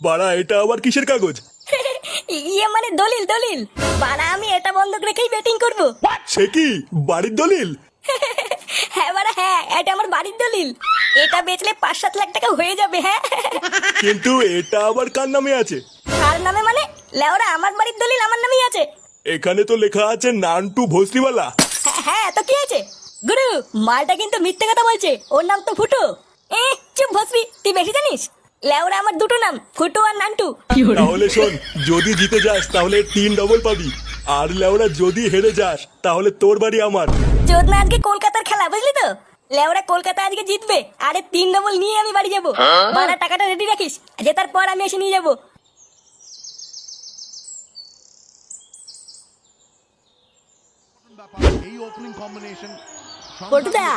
বাড়া, এটা আবার কিসের কাগজ? ইয়ে মানে দলিল দলিল। বাড়া আমি এটা বন্ধক রেখেই বেটিং করব। সে কি, বাড়ির দলিল? হ্যাঁ বাড়া হ্যাঁ, এটা আমার বাড়ির দলিল। এটা বেচলে 5-7 লাখ টাকা হয়ে যাবে। হ্যাঁ কিন্তু এটা আবার কার নামে আছে? কার নামে মানে? লেওরা আমার বাড়ির দলিল আমার নামেই আছে। এখানে তো লেখা আছে নান্টু ভোসরিওয়ালা। হ্যাঁ তো কি আছে? গুরু, মালটা কিন্তু মিথ্যে কথা বলছে। ওর নাম তো ফুটো। চুপ ভস্রী, তুই বেশি জানিস। লেওরা আমার দুটো নাম, ফুটো আর নান্টু। তাহলে শোন, যদি জিতে যাস তাহলে 3 ডবল পাবি, আর লেওরা যদি হেরে যাস তাহলে তোর বাড়ি আমার। চোদনা আজকে কলকাতার খেলা, বুঝলি তো? লেওরা কলকাতা আজকে জিতবে, আরে 3 ডবল নিয়ে আমি বাড়ি যাবো। বাড়া টাকাটা রেডি রাখিস, জেতার পর আমি এসে নিয়ে যাবো। এই ওপেনিং কম্বিনেশন পটুদা